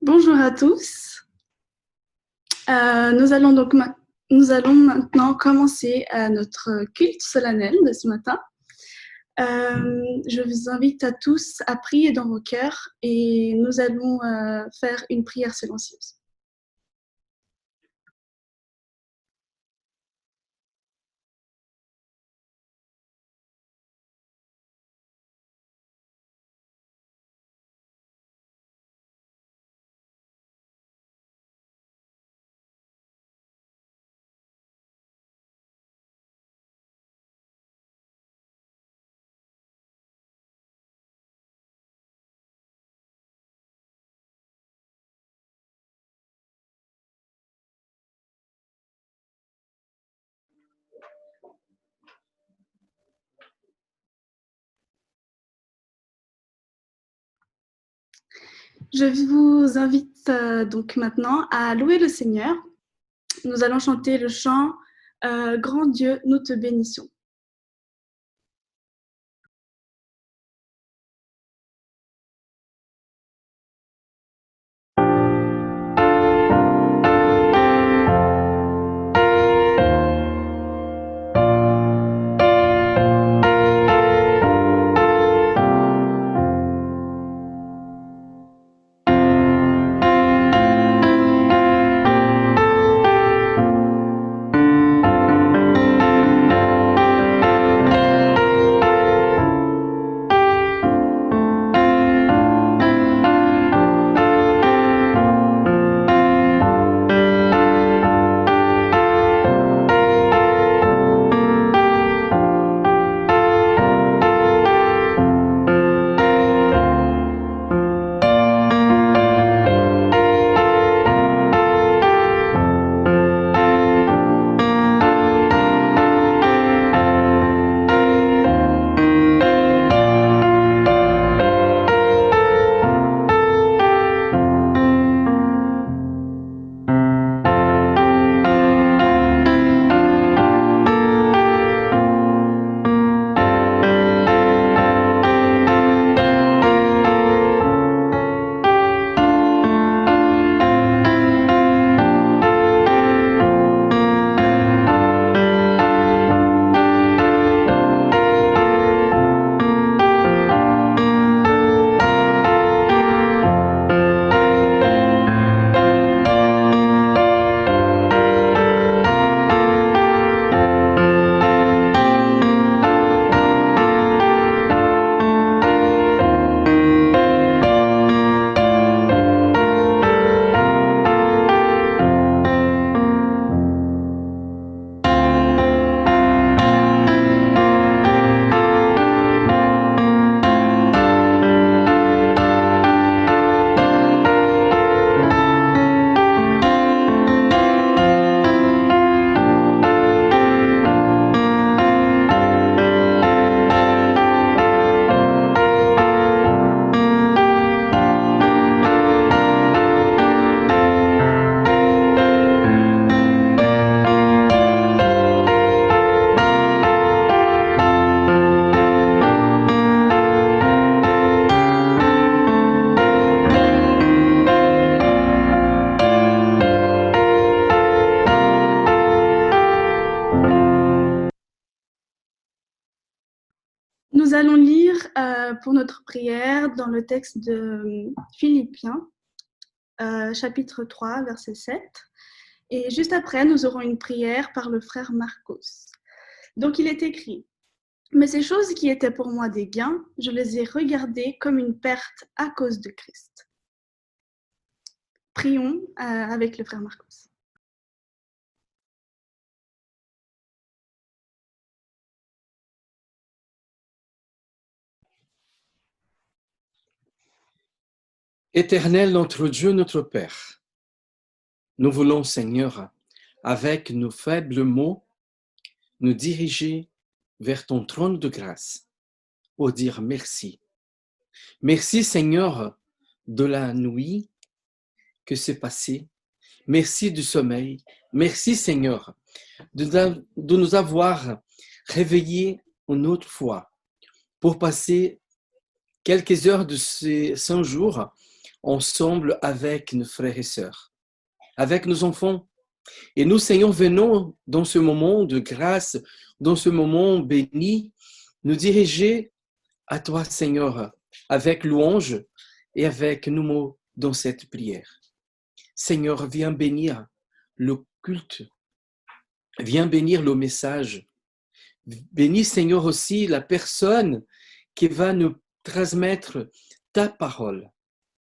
Bonjour à tous. Nous allons maintenant commencer notre culte solennel de ce matin. Je vous invite à tous à prier dans vos cœurs et nous allons faire une prière silencieuse. Je vous invite donc maintenant à louer le Seigneur. Nous allons chanter le chant « Grand Dieu, nous te bénissons ». Nous allons lire pour notre prière dans le texte de Philippiens, chapitre 3, verset 7. Et juste après, nous aurons une prière par le frère Marcos. Donc il est écrit « Mais ces choses qui étaient pour moi des gains, je les ai regardées comme une perte à cause de Christ. » Prions avec le frère Marcos. Éternel notre Dieu, notre Père, nous voulons, Seigneur, avec nos faibles mots, nous diriger vers ton trône de grâce pour dire merci. Merci, Seigneur, de la nuit que s'est passée. Merci du sommeil. Merci, Seigneur, de nous avoir réveillés une autre fois pour passer quelques heures de ces 100 jours ensemble avec nos frères et sœurs, avec nos enfants. Et nous, Seigneur, venons dans ce moment de grâce, dans ce moment béni, nous diriger à toi, Seigneur, avec louange et avec nos mots dans cette prière. Seigneur, viens bénir le culte, viens bénir le message. Bénis, Seigneur, aussi la personne qui va nous transmettre ta parole.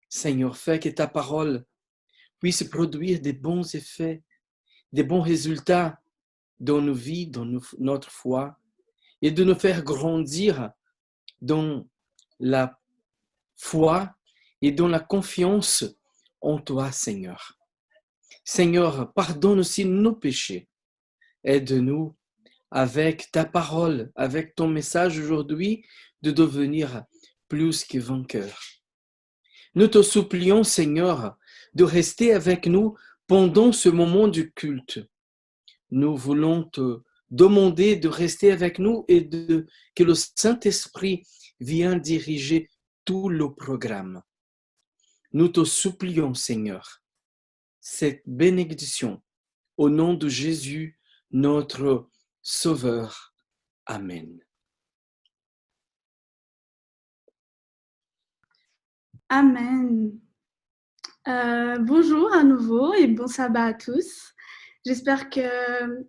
Seigneur, fais que ta parole puisse produire des bons effets, des bons résultats dans nos vies, dans notre foi, et de nous faire grandir dans la foi et dans la confiance en toi, Seigneur. Seigneur, pardonne aussi nos péchés. Aide-nous avec ta parole, avec ton message aujourd'hui, de devenir plus que vainqueurs. Nous te supplions, Seigneur, de rester avec nous pendant ce moment du culte. Nous voulons te demander de rester avec nous et que le Saint-Esprit vienne diriger tout le programme. Nous te supplions, Seigneur, cette bénédiction au nom de Jésus, notre Sauveur. Amen. Amen. Bonjour à nouveau et bon sabbat à tous. J'espère que...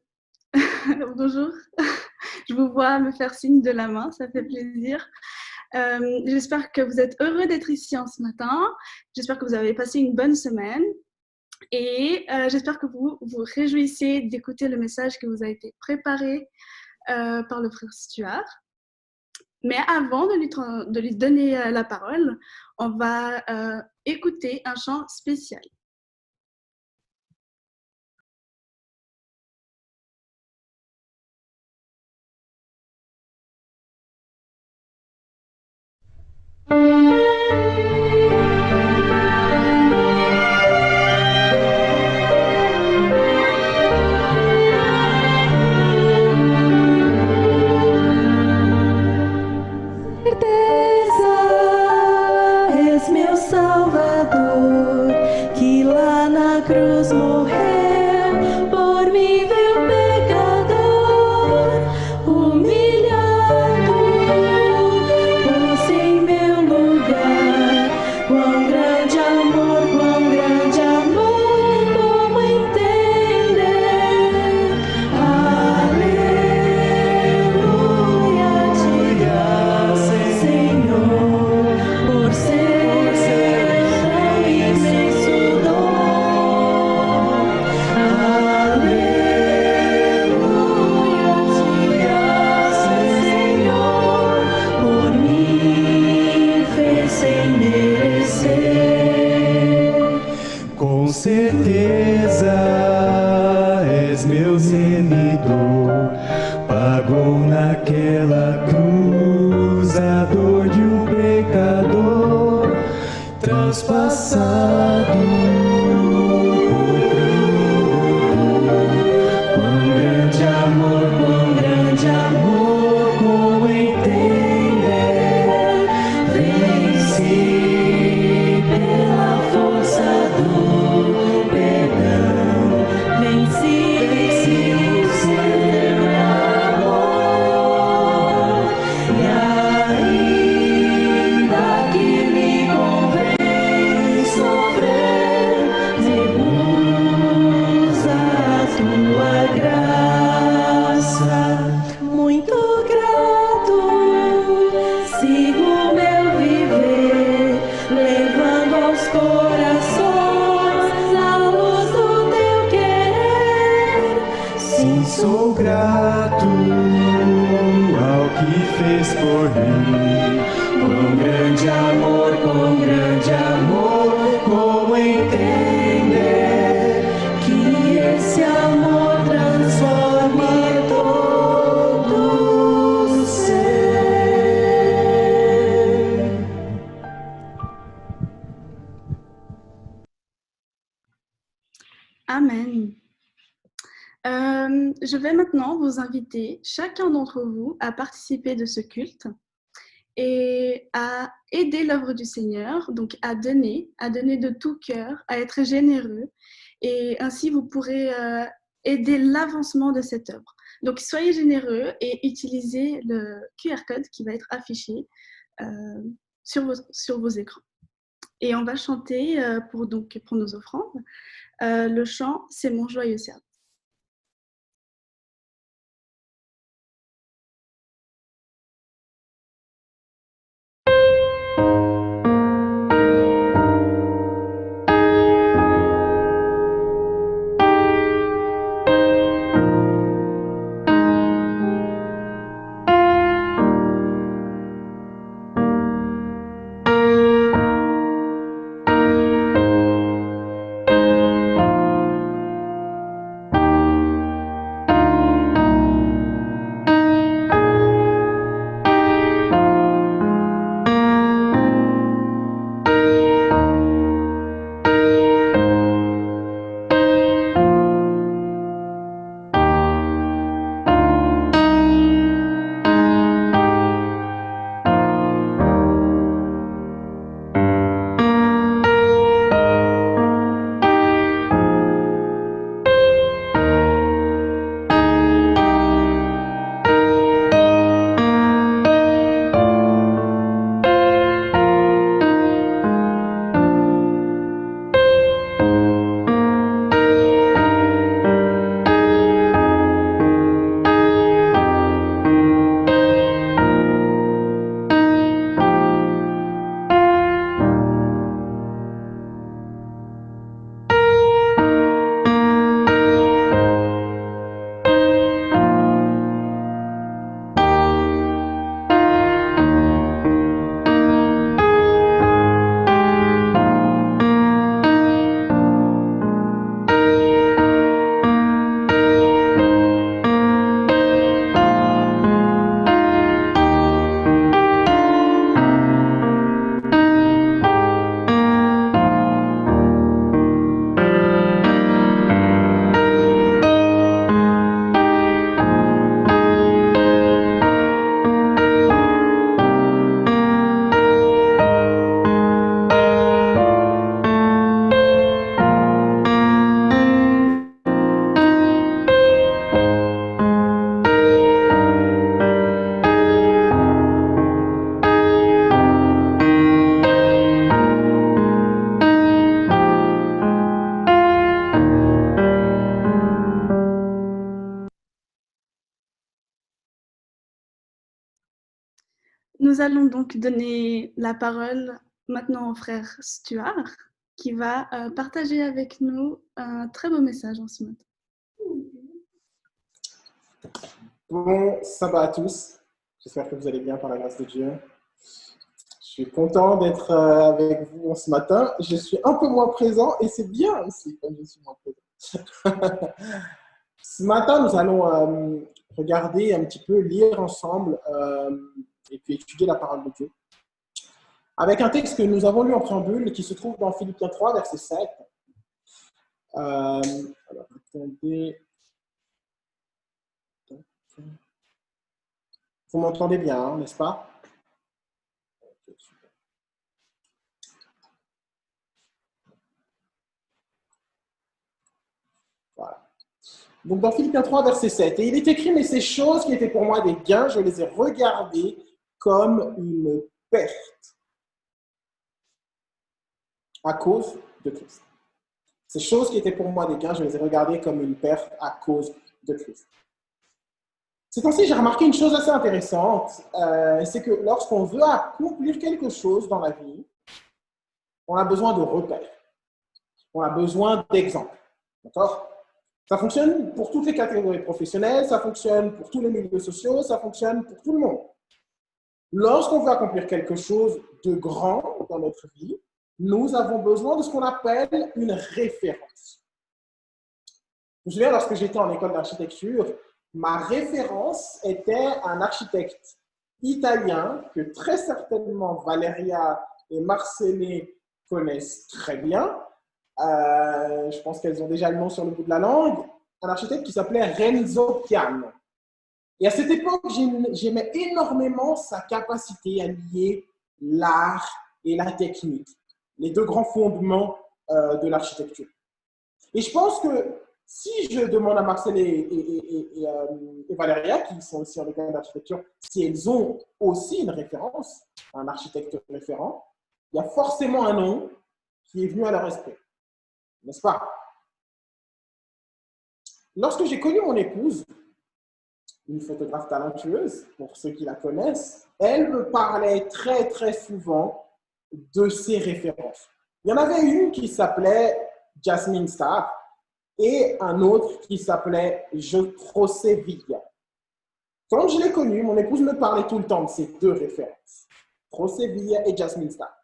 Bonjour, je vous vois me faire signe de la main, ça fait plaisir. J'espère que vous êtes heureux d'être ici ce matin. J'espère que vous avez passé une bonne semaine. Et j'espère que vous vous réjouissez d'écouter le message qui vous a été préparé par le frère Stuart. Mais avant de lui donner la parole, on va écouter un chant spécial. Cruz morreu por mim, meu pecador, humilhado, pôs em meu lugar. Quão grande amor, como entender? Aleluia, diga Senhor, por ser tão imenso dom. Com certeza és meu remidor, pagou naquela cruz a dor de um pecador, transpassado por quão grande amor, como entender, venci pela força do perdão, venci o seu amor, e ainda que me convém sofrer, recusa a tua graça. Muito grato, sigo meu viver, levando aos corações a luz do teu querer. sim, sou grato ao que fez por mim. Quão grande amor, como entender Que esse amor transforme todo o ser. Amen. Je vais maintenant vous inviter, chacun d'entre vous, à participer de ce culte. et à aider l'œuvre du Seigneur, donc à donner de tout cœur, à être généreux, et ainsi vous pourrez aider l'avancement de cette œuvre. Donc soyez généreux et utilisez le QR code qui va être affiché sur vos écrans. Et on va chanter pour nos offrandes le chant « C'est mon joyeux service ». Nous allons donc donner la parole maintenant au frère Stuart, qui va partager avec nous un très beau message en ce matin. Bon sabbat à tous. J'espère que vous allez bien par la grâce de Dieu. Je suis content d'être avec vous ce matin. Je suis un peu moins présent et c'est bien aussi comme je suis moins présent. Ce matin, nous allons regarder un petit peu, lire ensemble et puis étudier la parole de Dieu. Avec un texte que nous avons lu en préambule qui se trouve dans Philippiens 3, verset 7. Alors, attendez. Vous m'entendez bien, hein, n'est-ce pas? Voilà. Donc, dans Philippiens 3, verset 7, et il est écrit, mais ces choses qui étaient pour moi des gains, je les ai regardées comme une perte à cause de Christ. Ces choses qui étaient pour moi des gains, je les ai regardées comme une perte à cause de Christ. Ces temps-ci, j'ai remarqué une chose assez intéressante, c'est que lorsqu'on veut accomplir quelque chose dans la vie, on a besoin de repères, on a besoin d'exemples, d'accord? Ça fonctionne pour toutes les catégories professionnelles, ça fonctionne pour tous les milieux sociaux, ça fonctionne pour tout le monde. Lorsqu'on veut accomplir quelque chose de grand dans notre vie, nous avons besoin de ce qu'on appelle une référence. Je me souviens, lorsque j'étais en école d'architecture, ma référence était un architecte italien que très certainement Valeria et Marcellé connaissent très bien. Je pense qu'elles ont déjà le nom sur le bout de la langue. Un architecte qui s'appelait Renzo Piano. Et à cette époque, j'aimais énormément sa capacité à lier l'art et la technique, les deux grands fondements de l'architecture. Et je pense que si je demande à Marcel et Valéria, qui sont aussi en école d'architecture, si elles ont aussi une référence, un architecte référent, il y a forcément un nom qui est venu à leur esprit. N'est-ce pas? Lorsque j'ai connu mon épouse, une photographe talentueuse, pour ceux qui la connaissent, elle me parlait très, très souvent de ses références. Il y en avait une qui s'appelait Jasmine Star et un autre qui s'appelait José Villa. Quand je l'ai connue, mon épouse me parlait tout le temps de ces deux références, José Villa et Jasmine Star.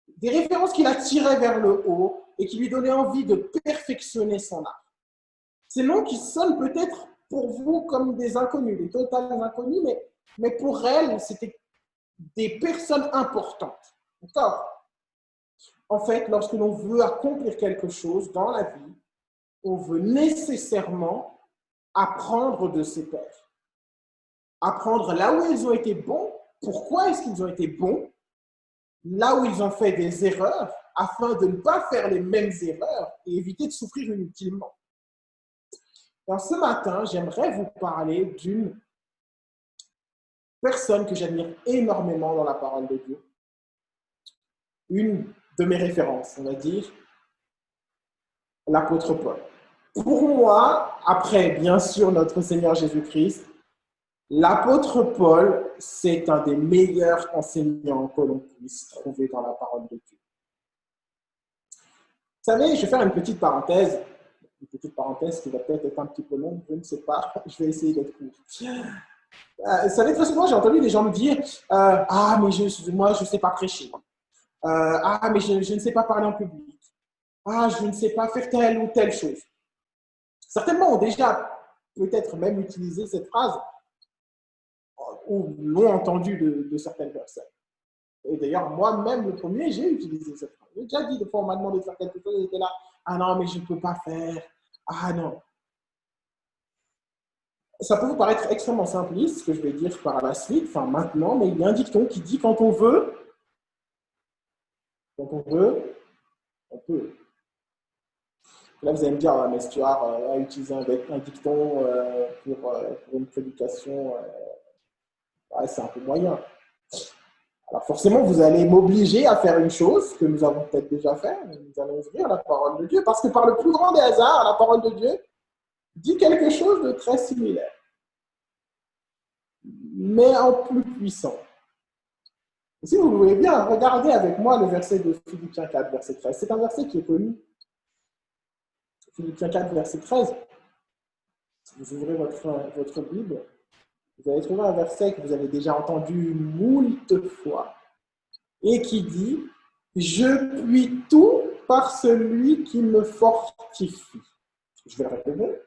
Des références qui la tiraient vers le haut et qui lui donnaient envie de perfectionner son art. Ces noms qui sonnent peut-être pour vous comme des inconnus, des totales inconnus, mais pour elle, c'était des personnes importantes. D'accord? En fait, lorsque l'on veut accomplir quelque chose dans la vie, on veut nécessairement apprendre de ses pairs. Apprendre là où ils ont été bons, pourquoi est-ce qu'ils ont été bons, là où ils ont fait des erreurs, afin de ne pas faire les mêmes erreurs et éviter de souffrir inutilement. Alors, ce matin, j'aimerais vous parler d'une personne que j'admire énormément dans la parole de Dieu. Une de mes références, on va dire, l'apôtre Paul. Pour moi, après, bien sûr, notre Seigneur Jésus-Christ, l'apôtre Paul, c'est un des meilleurs enseignants que l'on puisse trouver dans la parole de Dieu. Vous savez, je vais faire une petite parenthèse qui va peut-être être un petit peu longue, je ne sais pas, je vais essayer d'être court. Vous savez, très souvent, j'ai entendu des gens me dire « Ah, mais moi, je ne sais pas prêcher. Ah, mais je ne sais pas parler en public. Ah, je ne sais pas faire telle ou telle chose. » Certainement ont déjà peut-être même utilisé cette phrase ou l'ont entendu de certaines personnes. Et d'ailleurs, moi-même, le premier, j'ai utilisé cette phrase. J'ai déjà dit, des fois, on m'a demandé de faire quelque chose, j'étais là, ah non, mais je ne peux pas faire. Ah non. Ça peut vous paraître extrêmement simpliste, ce que je vais dire par la suite, enfin maintenant, mais il y a un dicton qui dit quand on veut, on peut. Là, vous allez me dire, ah, mais Stuart a utilisé un dicton pour une prédication, ouais, c'est un peu moyen. Alors forcément, vous allez m'obliger à faire une chose que nous avons peut-être déjà fait. Nous allons ouvrir la parole de Dieu parce que par le plus grand des hasards, la parole de Dieu dit quelque chose de très similaire, mais en plus puissant. Et si vous voulez bien, regardez avec moi le verset de Philippiens 4, verset 13. C'est un verset qui est connu. Philippiens 4, verset 13. Si vous ouvrez votre Bible, vous allez trouver un verset que vous avez déjà entendu moult fois et qui dit « Je puis tout par celui qui me fortifie ». Je vais le répéter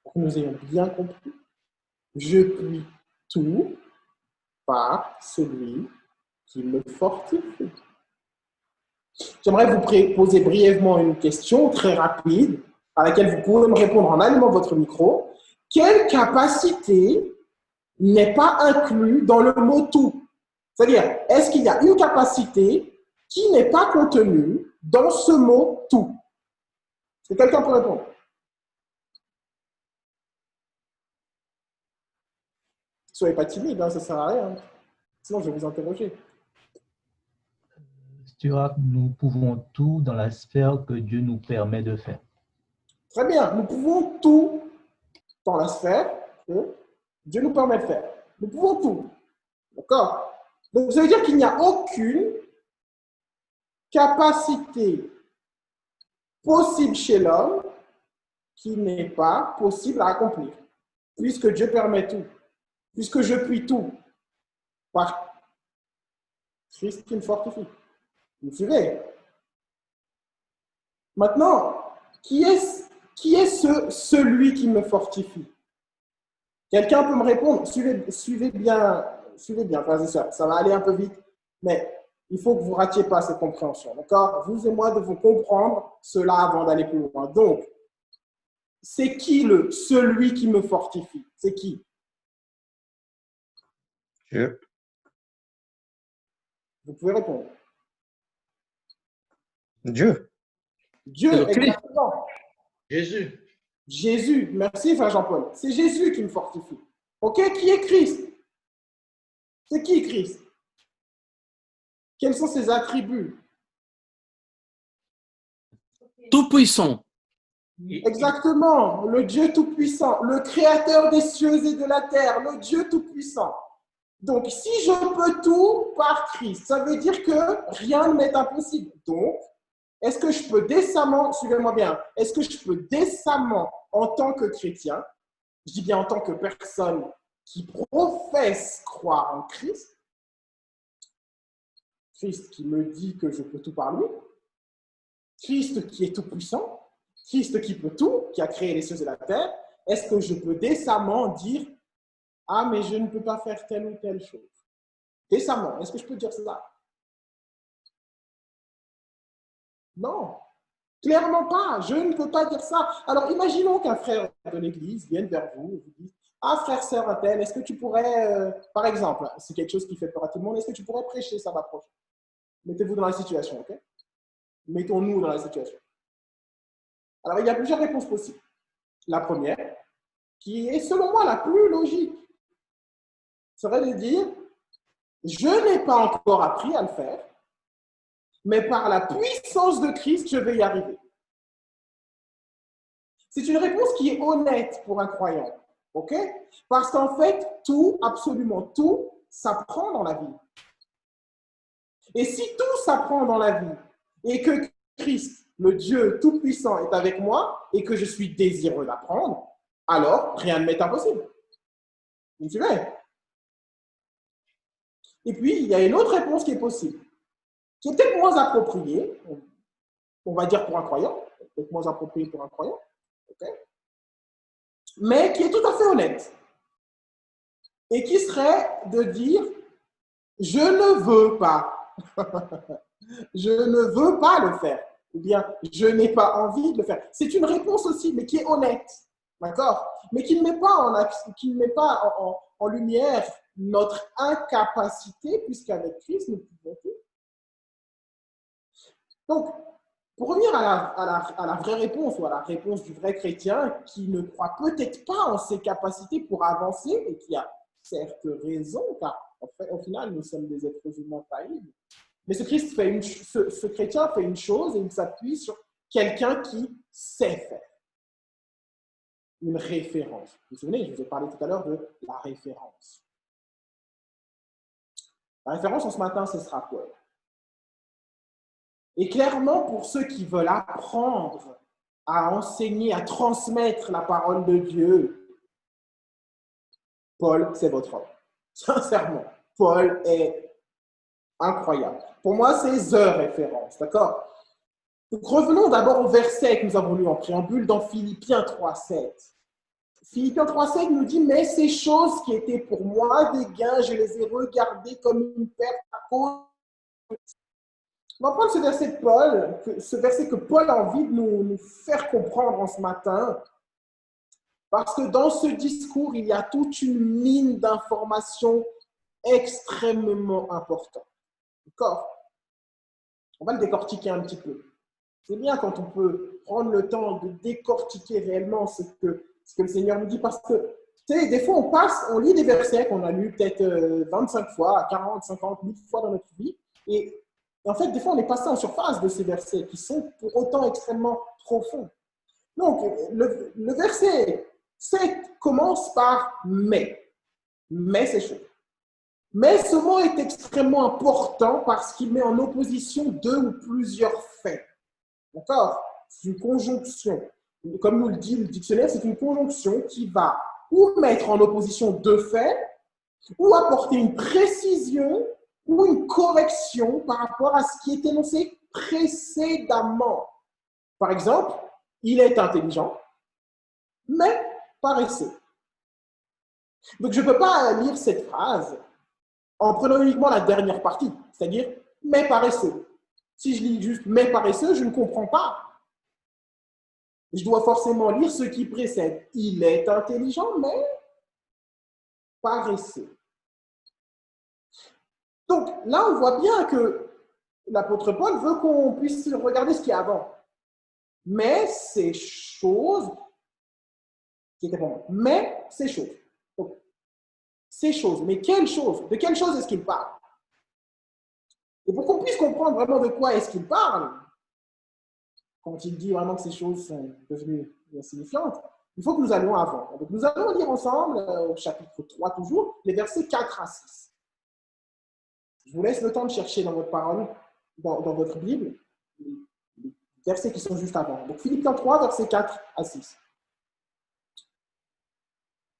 pour que nous ayons bien compris. « Je puis tout par celui qui me fortifie ». J'aimerais vous poser brièvement une question très rapide à laquelle vous pouvez me répondre en allumant votre micro. Quelle capacité n'est pas inclus dans le mot tout? C'est-à-dire, est-ce qu'il y a une capacité qui n'est pas contenue dans ce mot tout? Est-ce que quelqu'un peut répondre? Ne soyez pas timide, hein, ça ne sert à rien. Sinon, je vais vous interroger. Stuart, nous pouvons tout dans la sphère que Dieu nous permet de faire. Très bien, nous pouvons tout dans la sphère que Dieu nous permet de faire. Nous pouvons tout. D'accord? Donc, ça veut dire qu'il n'y a aucune capacité possible chez l'homme qui n'est pas possible à accomplir. Puisque Dieu permet tout. Puisque je puis tout. Par Christ qui me fortifie. Vous me suivez? Maintenant, qui est celui qui me fortifie? Quelqu'un peut me répondre? Suivez bien, frères et sœurs. Ça va aller un peu vite, mais il faut que vous ne ratiez pas cette compréhension. D'accord? Vous et moi devons comprendre cela avant d'aller plus loin. Donc, c'est qui celui qui me fortifie? C'est qui? Dieu. Vous pouvez répondre. Dieu. Dieu, C'est le Christ. exactement. Jésus. Jésus. Merci, Frère Jean-Paul. C'est Jésus qui me fortifie. OK? Qui est Christ? C'est qui Christ? Quels sont ses attributs? Tout-puissant. Exactement. Le Dieu Tout-Puissant, le Créateur des cieux et de la terre, le Dieu Tout-Puissant. Donc, si je peux tout par Christ, ça veut dire que rien ne m'est impossible. Donc, est-ce que je peux décemment, suivez-moi bien, est-ce que je peux décemment, en tant que chrétien, je dis bien en tant que personne qui professe croire en Christ, Christ qui me dit que je peux tout par lui, Christ qui est tout puissant, Christ qui peut tout, qui a créé les cieux et la terre, est-ce que je peux décemment dire « Ah, mais je ne peux pas faire telle ou telle chose » Décemment, est-ce que je peux dire cela? Non, clairement pas, je ne peux pas dire ça. Alors, imaginons qu'un frère de l'Église vienne vers vous et vous dise « Ah, frère, sœur, un tel, est-ce que tu pourrais, par exemple, c'est quelque chose qui fait peur à tout le monde, est-ce que tu pourrais prêcher sabbat prochain ?» Mettez-vous dans la situation, ok? Mettons-nous dans la situation. Alors, il y a plusieurs réponses possibles. La première, qui est selon moi la plus logique, serait de dire « Je n'ai pas encore appris à le faire, mais par la puissance de Christ, je vais y arriver. » C'est une réponse qui est honnête pour un croyant, ok? Parce qu'en fait, tout, absolument tout, s'apprend dans la vie. Et si tout s'apprend dans la vie, et que Christ, le Dieu Tout-Puissant, est avec moi, et que je suis désireux d'apprendre, alors rien ne m'est impossible. Vous me suivez? Et puis, il y a une autre réponse qui est possible, qui est peut-être moins appropriée, on va dire pour un croyant, peut-être moins appropriée pour un croyant, okay? Mais qui est tout à fait honnête, et qui serait de dire « Je ne veux pas ». Je ne veux pas le faire, ou bien je n'ai pas envie de le faire. C'est une réponse aussi, mais qui est honnête, d'accord? Mais qui ne met pas en lumière notre incapacité, puisqu'avec Christ, nous pouvons tout. Donc, pour revenir à la vraie réponse, ou à la réponse du vrai chrétien, qui ne croit peut-être pas en ses capacités pour avancer, et qui a certes raison, car au final, nous sommes des êtres humains faillibles. Mais ce chrétien fait une chose et il s'appuie sur quelqu'un qui sait faire. Une référence. Vous vous souvenez, je vous ai parlé tout à l'heure de la référence. La référence en ce matin, ce sera Paul. Et clairement, pour ceux qui veulent apprendre à enseigner, à transmettre la parole de Dieu, Paul, c'est votre homme. Sincèrement, Paul est incroyable. Pour moi, c'est the référence, d'accord? Donc, revenons d'abord au verset que nous avons lu en préambule dans Philippiens 3,7. Philippiens 3,7 nous dit « Mais ces choses qui étaient pour moi des gains, je les ai regardées comme une perte à cause. » On va prendre ce verset de Paul, ce verset que Paul a envie de nous faire comprendre en ce matin, parce que dans ce discours, il y a toute une mine d'informations extrêmement importantes. D'accord? On va le décortiquer un petit peu. C'est bien quand on peut prendre le temps de décortiquer réellement ce que le Seigneur nous dit, parce que, tu sais, des fois, on lit des versets qu'on a lus peut-être 25 fois, 40, 50, 1000 fois dans notre vie, et en fait, des fois, on est passé en surface de ces versets qui sont pour autant extrêmement profonds. Donc, le verset 7 commence par « mais ». Mais c'est chaud. Mais ce mot est extrêmement important parce qu'il met en opposition deux ou plusieurs faits. D'accord? C'est une conjonction. Comme nous le dit le dictionnaire, c'est une conjonction qui va ou mettre en opposition deux faits, ou apporter une précision ou une correction par rapport à ce qui est énoncé précédemment. Par exemple, il est intelligent, mais paresseux. Donc, je ne peux pas lire cette phrase en prenant uniquement la dernière partie, c'est-à-dire « mais paresseux ». Si je lis juste « mais paresseux », je ne comprends pas. Je dois forcément lire ce qui précède. Il est intelligent, mais paresseux. Donc là, on voit bien que l'apôtre Paul veut qu'on puisse regarder ce qu'il y a avant. Mais ces choses qui étaient pour moi. Mais ces choses. Donc, ces choses. Mais quelles choses? De quelles choses est-ce qu'il parle? Et pour qu'on puisse comprendre vraiment de quoi est-ce qu'il parle, quand il dit vraiment que ces choses sont devenues insignifiantes, il faut que nous allions avant. Donc, nous allons lire ensemble, au chapitre 3 toujours, les versets 4 à 6. Je vous laisse le temps de chercher dans votre parole, dans votre Bible, les versets qui sont juste avant. Donc, Philippiens 3, versets 4 à 6.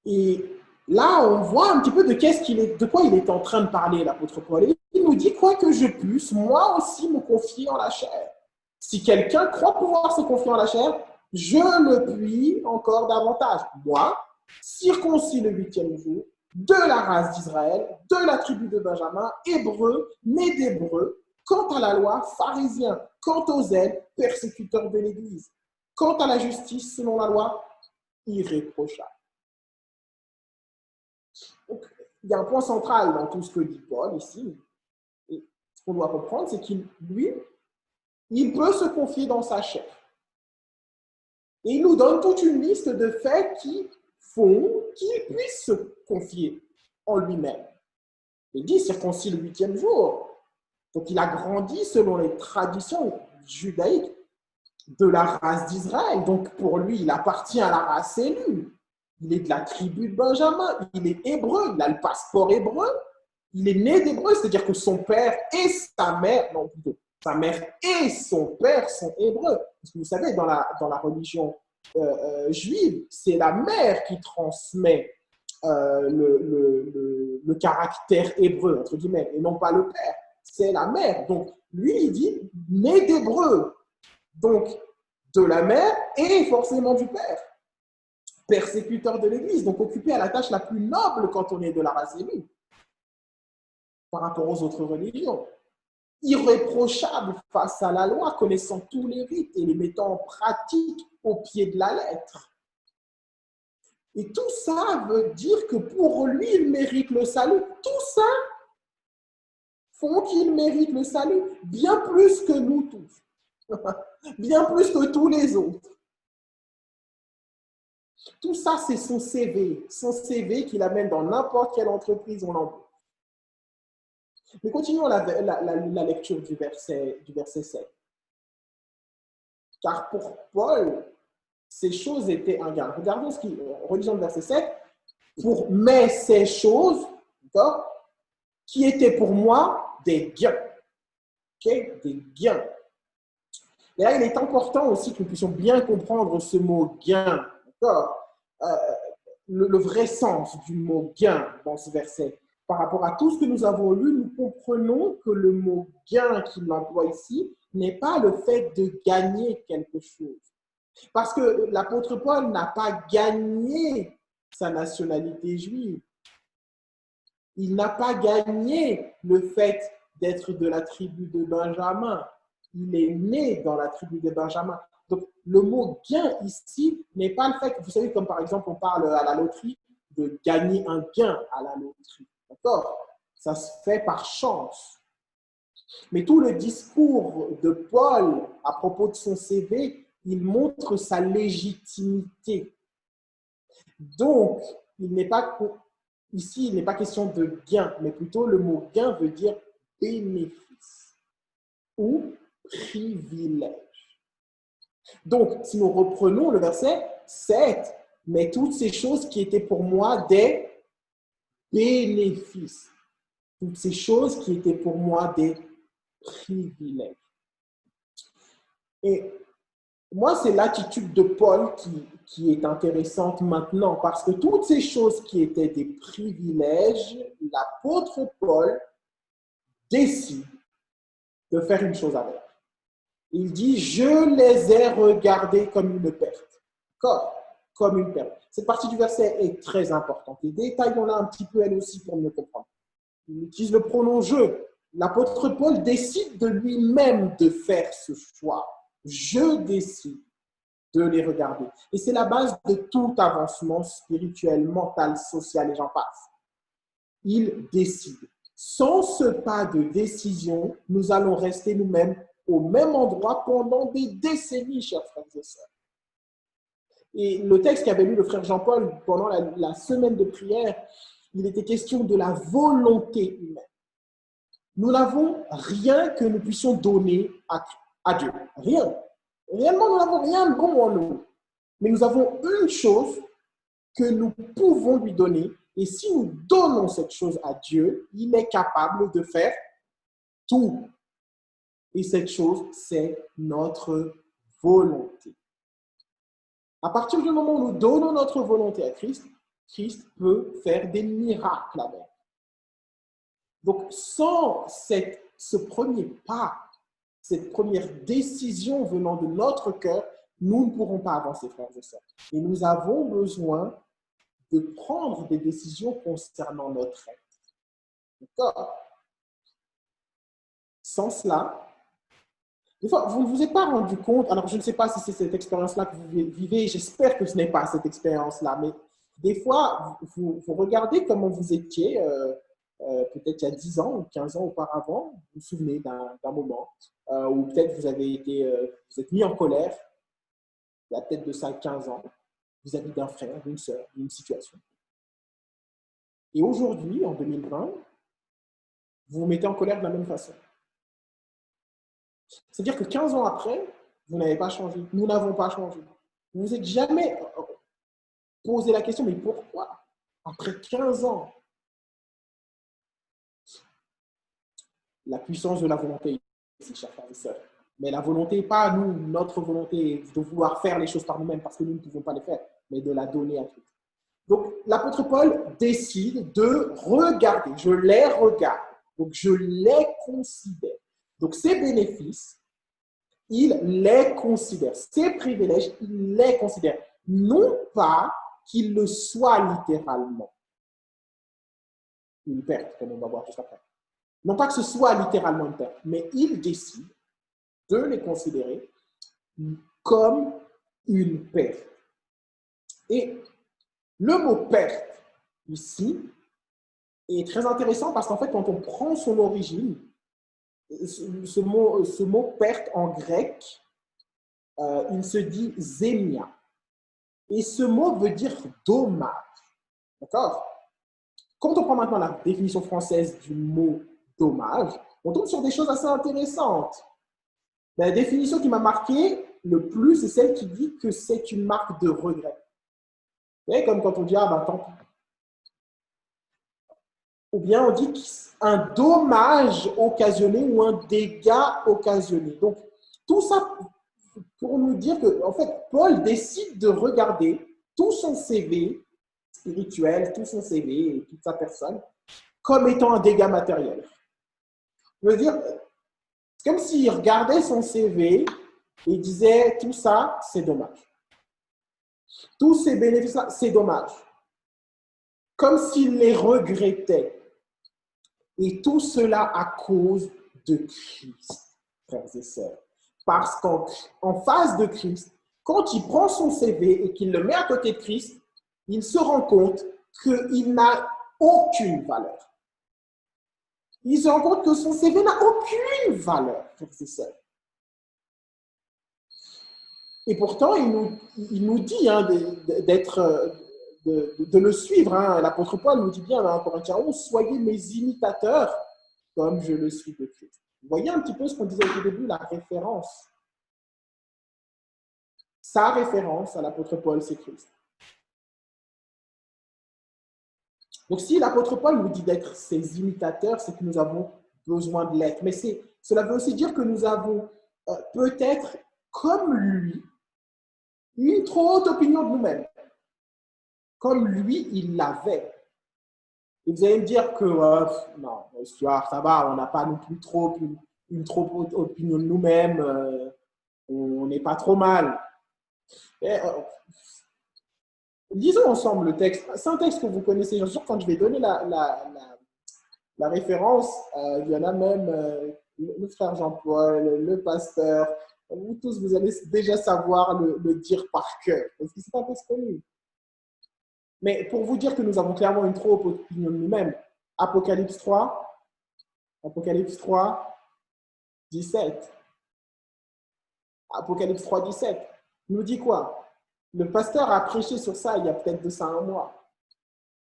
Et là, on voit un petit peu de quoi il est en train de parler, l'apôtre Paul. Et il nous dit, quoi que je puisse, moi aussi me confier en la chair. Si quelqu'un croit pouvoir se confier en la chair, je le puis encore davantage. Moi, circoncis le 8e jour, de la race d'Israël, de la tribu de Benjamin, hébreu, né d'hébreu, quant à la loi, pharisien, quant aux zèle, persécuteur de l'Église, quant à la justice selon la loi, irréprochable. Donc, il y a un point central dans tout ce que dit Paul ici. Et ce qu'on doit comprendre, c'est qu'il, lui, il peut se confier dans sa chair. Et il nous donne toute une liste de faits qui font qu'il puisse se confier en lui-même. Il dit circoncis le 8e jour. Donc il a grandi selon les traditions judaïques de la race d'Israël. Donc pour lui, il appartient à la race élue. Il est de la tribu de Benjamin. Il est hébreu. Il a le passeport hébreu. Il est né d'hébreu, c'est-à-dire que son père et sa mère, non plutôt, sa mère et son père sont hébreux. Parce que vous savez, dans la religion juive, c'est la mère qui transmet le caractère hébreu, entre guillemets, et non pas le père. C'est la mère. Donc, lui, il dit né d'hébreu. Donc, de la mère et forcément du père. Persécuteur de l'Église, donc occupé à la tâche la plus noble quand on est de la race élue par rapport aux autres religions. Irréprochable face à la loi, connaissant tous les rites et les mettant en pratique au pied de la lettre. Et tout ça veut dire que pour lui, il mérite le salut. Tout ça font qu'il mérite le salut bien plus que nous tous. Bien plus que tous les autres. Tout ça, c'est son CV qu'il amène dans n'importe quelle entreprise on l'embauche. Mais continuons la lecture du verset 7. Car pour Paul, ces choses étaient un gain. Regardons relisons le verset 7. Mais ces choses, qui étaient pour moi des gains. Okay? Des gains. Et là, il est important aussi que nous puissions bien comprendre ce mot gain. Le vrai sens du mot gain dans ce verset. Par rapport à tout ce que nous avons lu, nous comprenons que le mot gain qu'il emploie ici n'est pas le fait de gagner quelque chose. Parce que l'apôtre Paul n'a pas gagné sa nationalité juive. Il n'a pas gagné le fait d'être de la tribu de Benjamin. Il est né dans la tribu de Benjamin. Donc, le mot gain ici n'est pas le fait que, vous savez, comme par exemple, on parle à la loterie de gagner un gain à la loterie. D'accord? Ça se fait par chance. Mais tout le discours de Paul à propos de son CV, il montre sa légitimité. Donc, ici, il n'est pas question de gain, mais plutôt le mot gain veut dire bénéfice ou privilège. Donc, si nous reprenons le verset 7, mais toutes ces choses qui étaient pour moi des bénéfices, toutes ces choses qui étaient pour moi des privilèges. Et moi, c'est l'attitude de Paul qui est intéressante maintenant, parce que toutes ces choses qui étaient des privilèges, l'apôtre Paul décide de faire une chose avec. Il dit, je les ai regardés comme une perte. Comme une perte. Cette partie du verset est très importante. Et détaillons-la un petit peu elle aussi pour mieux comprendre. Il utilise le pronom « je ». L'apôtre Paul décide de lui-même de faire ce choix. Je décide de les regarder. Et c'est la base de tout avancement spirituel, mental, social et j'en passe. Il décide. Sans ce pas de décision, nous allons rester nous-mêmes au même endroit pendant des décennies, chers frères et sœurs. Et le texte qu'avait lu le frère Jean-Paul pendant la semaine de prière, il était question de la volonté humaine. Nous n'avons rien que nous puissions donner à Dieu. Rien. Réellement, nous n'avons rien de bon en nous. Mais nous avons une chose que nous pouvons lui donner. Et si nous donnons cette chose à Dieu, il est capable de faire tout. Et cette chose, c'est notre volonté. À partir du moment où nous donnons notre volonté à Christ, Christ peut faire des miracles avec. Donc, sans ce premier pas, cette première décision venant de notre cœur, nous ne pourrons pas avancer, frères et sœurs. Et nous avons besoin de prendre des décisions concernant notre être. D'accord? Sans cela, des fois, vous ne vous êtes pas rendu compte, alors je ne sais pas si c'est cette expérience-là que vous vivez, j'espère que ce n'est pas cette expérience-là, mais des fois, vous regardez comment vous étiez, peut-être il y a 10 ans ou 15 ans auparavant, vous vous souvenez d'un moment, où peut-être vous êtes mis en colère, il y a peut-être de ça 15 ans, vis-à-vis d'un frère, d'une sœur, d'une situation. Et aujourd'hui, en 2020, vous vous mettez en colère de la même façon. C'est-à-dire que 15 ans après, vous n'avez pas changé. Nous n'avons pas changé. Vous ne vous êtes jamais posé la question, mais pourquoi? Après 15 ans, la puissance de la volonté, ici, chers frères et sœurs. Mais la volonté, pas nous, notre volonté de vouloir faire les choses par nous-mêmes parce que nous ne pouvons pas les faire, mais de la donner à Christ. Donc, l'apôtre Paul décide de regarder. Je les regarde. Donc, je les considère. Donc, ses bénéfices, il les considère. Ses privilèges, il les considère. Non pas qu'il le soit littéralement. Une perte, comme on va voir juste après. Non pas que ce soit littéralement une perte, mais il décide de les considérer comme une perte. Et le mot perte, ici, est très intéressant parce qu'en fait, quand on prend son origine, ce mot perte en grec, il se dit zémia. Et ce mot veut dire dommage. D'accord? Quand on prend maintenant la définition française du mot dommage, on tombe sur des choses assez intéressantes. La définition qui m'a marqué le plus, c'est celle qui dit que c'est une marque de regret. Vous voyez, comme quand on dit « ah ben tant pis ». Ou bien on dit un dommage occasionné ou un dégât occasionné. Donc, tout ça pour nous dire que, en fait, Paul décide de regarder tout son CV spirituel, tout son CV et toute sa personne comme étant un dégât matériel. Je veux dire, c'est comme s'il regardait son CV et disait tout ça, c'est dommage. Tous ces bénéfices-là, c'est dommage. Comme s'il les regrettait. Et tout cela à cause de Christ, frères et sœurs. Parce qu'en face de Christ, quand il prend son CV et qu'il le met à côté de Christ, il se rend compte qu'il n'a aucune valeur. Il se rend compte que son CV n'a aucune valeur, frères et sœurs. Et pourtant, il nous dit de le suivre. L'apôtre Paul nous dit bien dans Corinthiens 11, « Soyez mes imitateurs comme je le suis de Christ. » Vous voyez un petit peu ce qu'on disait au début, la référence. Sa référence à l'apôtre Paul, c'est Christ. Donc, si l'apôtre Paul nous dit d'être ses imitateurs, c'est que nous avons besoin de l'être. Mais cela veut aussi dire que nous avons peut-être, comme lui, une trop haute opinion de nous-mêmes. Comme lui, il l'avait. Et vous allez me dire que, non, histoire, ça va, on n'a pas non plus une trop haute opinion de nous-mêmes, on n'est pas trop mal. Et, lisons ensemble le texte. C'est un texte que vous connaissez. Je suis sûr que quand je vais donner la référence, il y en a même le frère Jean-Paul, le pasteur. Vous tous, vous allez déjà savoir le dire par cœur, parce que c'est un texte connu. Mais pour vous dire que nous avons clairement une trop haute opinion de nous-mêmes, Apocalypse 3, Apocalypse 3, 17. Apocalypse 3, 17 nous dit quoi? Le pasteur a prêché sur ça il y a peut-être de ça un mois.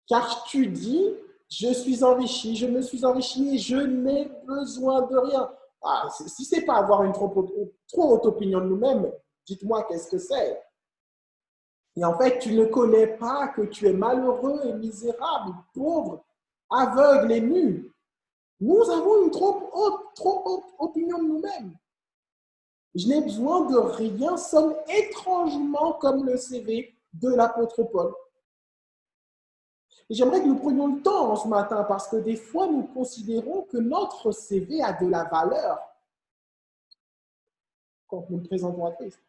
Car tu dis, je suis enrichi, je me suis enrichi et je n'ai besoin de rien. Si ce n'est pas avoir une trop haute opinion de nous-mêmes, dites-moi qu'est-ce que c'est. Et en fait, tu ne connais pas que tu es malheureux et misérable, pauvre, aveugle et nu. Nous avons une trop haute opinion de nous-mêmes. Je n'ai besoin de rien, sonne étrangement comme le CV de l'apôtre Paul. Et j'aimerais que nous prenions le temps ce matin parce que des fois, nous considérons que notre CV a de la valeur quand nous le présentons à Christ.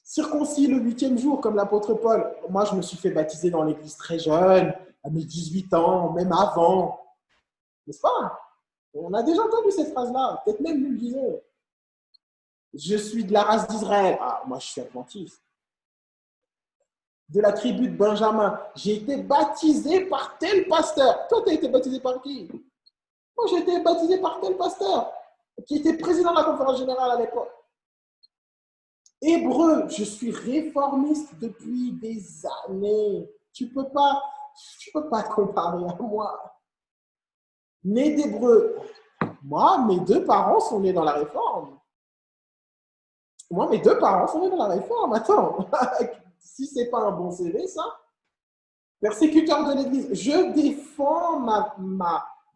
Circoncis le 8e jour, comme l'apôtre Paul. Moi, je me suis fait baptiser dans l'église très jeune, à mes 18 ans, même avant. N'est-ce pas? On a déjà entendu cette phrase-là, peut-être même nous le disons. Je suis de la race d'Israël. Moi, je suis adventiste. De la tribu de Benjamin. J'ai été baptisé par tel pasteur. Toi, tu as été baptisé par qui? Moi, j'ai été baptisé par tel pasteur qui était président de la conférence générale à l'époque. Hébreu, je suis réformiste depuis des années. Tu peux pas te comparer à moi. Né d'Hébreu. Moi, mes deux parents sont nés dans la réforme. Moi, mes deux parents sont nés dans la réforme. Attends, si ce n'est pas un bon CV, ça. Persécuteur de l'Église. Je défends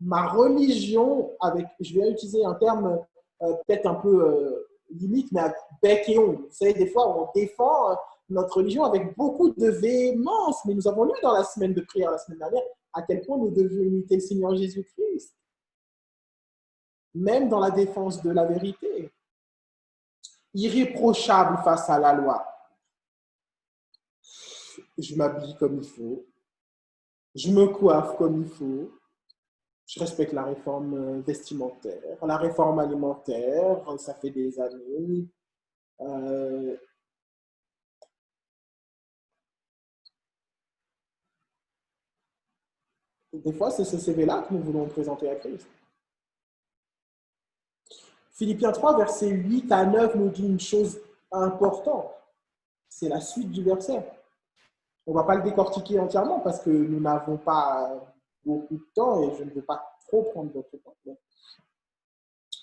ma religion avec, je vais utiliser un terme peut-être un peu limite, mais avec bec et ongle. Vous savez, des fois, on défend notre religion avec beaucoup de véhémence. Mais nous avons lu dans la semaine de prière, la semaine dernière, à quel point nous devons imiter le Seigneur Jésus-Christ. Même dans la défense de la vérité. Irréprochable face à la loi. Je m'habille comme il faut. Je me coiffe comme il faut. Je respecte la réforme vestimentaire, la réforme alimentaire, ça fait des années. Des fois, c'est ce CV-là que nous voulons présenter à Christ. Philippiens 3, versets 8 à 9 nous dit une chose importante. C'est la suite du verset. On ne va pas le décortiquer entièrement parce que nous n'avons pas beaucoup de temps et je ne veux pas trop prendre votre temps.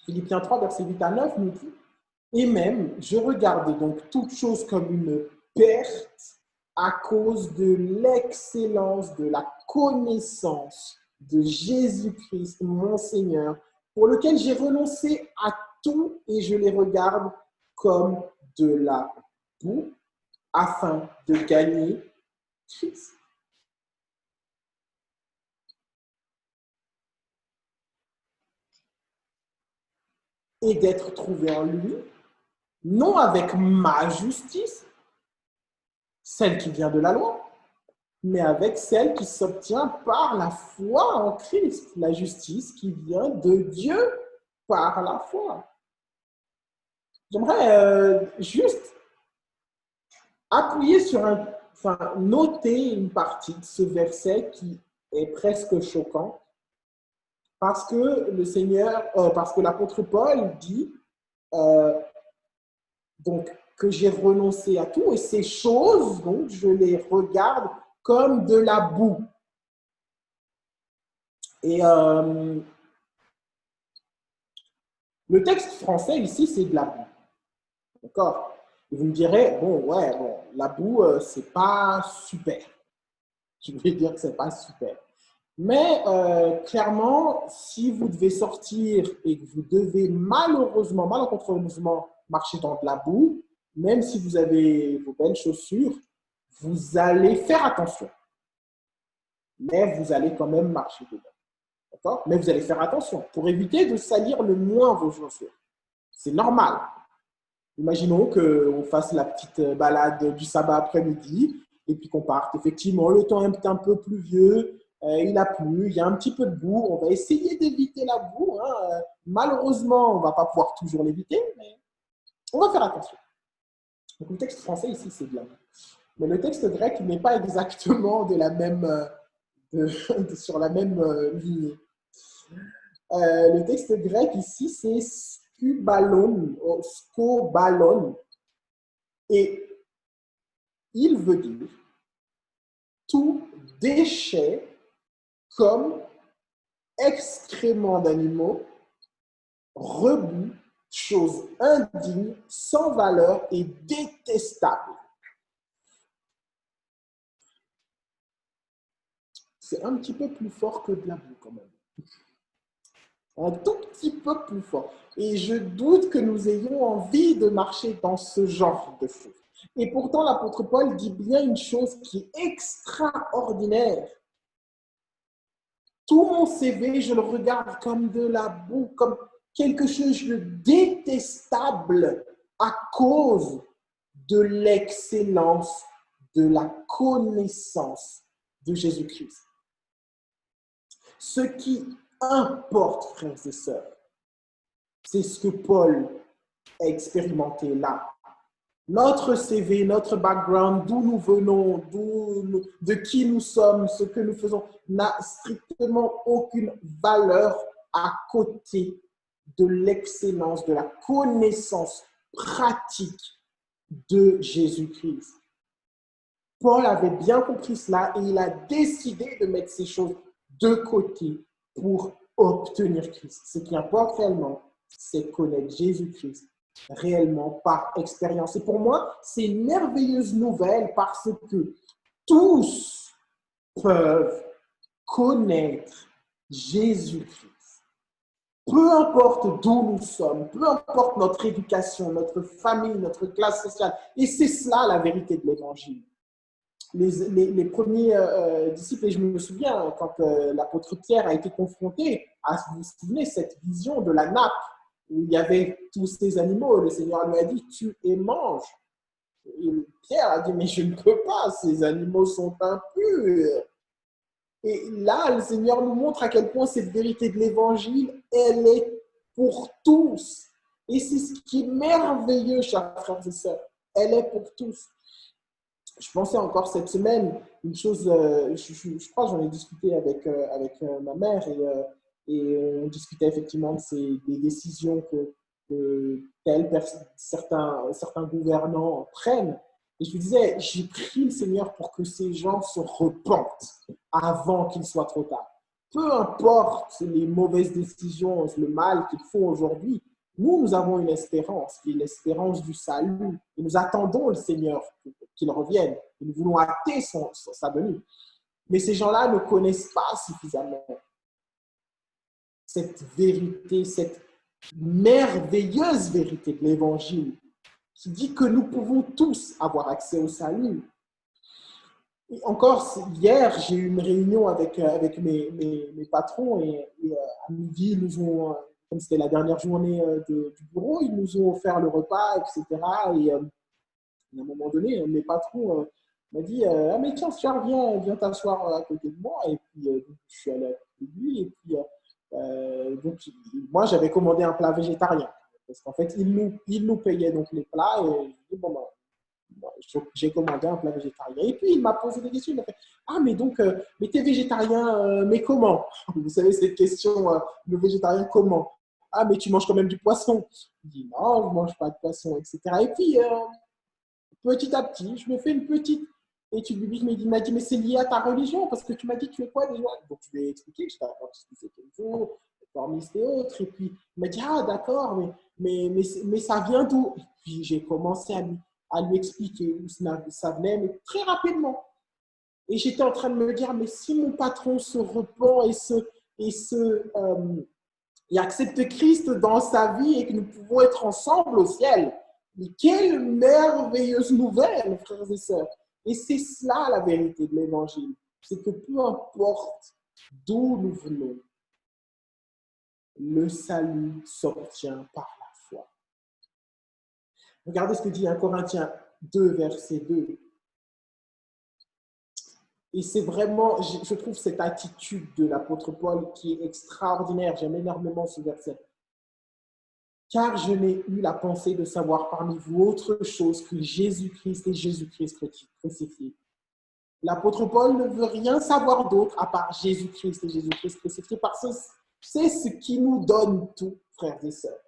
Philippiens 3, versets 8 à 9 nous dit « Et même, je regarde donc toute chose comme une perte à cause de l'excellence de la connaissance de Jésus-Christ, mon Seigneur, pour lequel j'ai renoncé à tout et je les regarde comme de la boue afin de gagner Christ. » Et d'être trouvé en lui, non avec ma justice, celle qui vient de la loi, mais avec celle qui s'obtient par la foi en Christ, la justice qui vient de Dieu par la foi. J'aimerais juste appuyer sur noter une partie de ce verset qui est presque choquant, parce que parce que l'apôtre Paul dit donc que j'ai renoncé à tout et ces choses, donc je les regarde comme de la boue. Et le texte français ici, c'est de la boue. D'accord? Et vous me direz, la boue, c'est pas super. Je vais dire que c'est pas super. Mais clairement, si vous devez sortir et que vous devez malencontreusement marcher dans de la boue, même si vous avez vos belles chaussures, vous allez faire attention. Mais vous allez quand même marcher dedans. D'accord? Mais vous allez faire attention pour éviter de salir le moins vos chaussures. C'est normal. Imaginons qu'on fasse la petite balade du sabbat après-midi et puis qu'on parte. Effectivement, le temps est un peu pluvieux. Il a plu, il y a un petit peu de boue, on va essayer d'éviter la boue. Malheureusement, on ne va pas pouvoir toujours l'éviter, mais on va faire attention. Donc, le texte français ici, c'est de la boue. Mais le texte grec n'est pas exactement sur la même lignée. Le texte grec ici, c'est skobalon. Et il veut dire tout déchet comme excrément d'animaux, rebut, chose indigne, sans valeur et détestable. C'est un petit peu plus fort que de la boue quand même. Un tout petit peu plus fort. Et je doute que nous ayons envie de marcher dans ce genre de choses. Et pourtant, l'apôtre Paul dit bien une chose qui est extraordinaire. Tout mon CV, je le regarde comme de la boue, comme quelque chose de détestable à cause de l'excellence de la connaissance de Jésus-Christ. Ce qui importe, frères et sœurs, c'est ce que Paul a expérimenté là. Notre CV, notre background, d'où nous venons, de qui nous sommes, ce que nous faisons, n'a strictement aucune valeur à côté de l'excellence, de la connaissance pratique de Jésus-Christ. Paul avait bien compris cela et il a décidé de mettre ces choses de côté pour obtenir Christ. Ce qui importe réellement, c'est connaître Jésus-Christ réellement par expérience. Et pour moi, c'est une merveilleuse nouvelle parce que tous peuvent connaître Jésus-Christ. Peu importe d'où nous sommes, peu importe notre éducation, notre famille, notre classe sociale. Et c'est cela la vérité de l'Évangile. Les premiers disciples, et je me souviens quand l'apôtre Pierre a été confronté à, vous vous souvenez, cette vision de la nappe où il y avait tous ces animaux, le Seigneur lui a dit, tue et mange. Et Pierre a dit, mais je ne peux pas, ces animaux sont impurs. Et là, le Seigneur nous montre à quel point cette vérité de l'Évangile, elle est pour tous. Et c'est ce qui est merveilleux, chers frères et sœurs. Elle est pour tous. Je pensais encore cette semaine, une chose, je crois que j'en ai discuté avec ma mère et on discutait effectivement des décisions que certains gouvernants prennent. Et je lui disais, j'ai prié le Seigneur pour que ces gens se repentent avant qu'il soit trop tard. Peu importe les mauvaises décisions, le mal qu'ils font aujourd'hui, nous avons une espérance, qui est l'espérance du salut. Et nous attendons le Seigneur qu'il revienne. Et nous voulons hâter sa venue. Mais ces gens-là ne connaissent pas suffisamment cette vérité, cette merveilleuse vérité de l'Évangile qui dit que nous pouvons tous avoir accès au salut. Et encore hier, j'ai eu une réunion avec mes patrons et à midi, ils nous ont, comme c'était la dernière journée du bureau, ils nous ont offert le repas, etc. Et à un moment donné, mes patrons m'ont dit ah mais tiens, Charles, viens t'asseoir à côté de moi. Et puis je suis allé à côté de lui. Et puis donc moi, j'avais commandé un plat végétarien parce qu'en fait, ils nous payaient donc les plats. Et je dis bon, j'ai commandé un plat végétarien. Et puis, il m'a posé des questions. Il m'a fait ah, mais donc, mais t'es végétarien, mais comment? Vous savez, cette question, le végétarien, comment? Ah, mais tu manges quand même du poisson. Je dis non, je ne mange pas de poisson, etc. Et puis, petit à petit, je me fais une petite étude biblique. Il m'a dit, mais c'est lié à ta religion, parce que tu m'as dit, tu es quoi déjà? Donc, je lui ai expliqué que j'étais adventiste du 7e jour, réformiste et autres. Et puis, il m'a dit, ah, d'accord, mais ça vient d'où? Et puis, j'ai commencé à lui expliquer où ça venait, mais très rapidement. Et j'étais en train de me dire, mais si mon patron se repent et accepte Christ dans sa vie et que nous pouvons être ensemble au ciel, mais quelle merveilleuse nouvelle, frères et sœurs. Et c'est cela la vérité de l'Évangile. C'est que peu importe d'où nous venons, le salut s'obtient par la foi. Regardez ce que dit 1 Corinthiens 2, verset 2. Et c'est vraiment, je trouve cette attitude de l'apôtre Paul qui est extraordinaire. J'aime énormément ce verset. Car je n'ai eu la pensée de savoir parmi vous autre chose que Jésus-Christ et Jésus-Christ crucifié. L'apôtre Paul ne veut rien savoir d'autre à part Jésus-Christ et Jésus-Christ crucifié parce que C'est ce qui nous donne tout, frères et sœurs.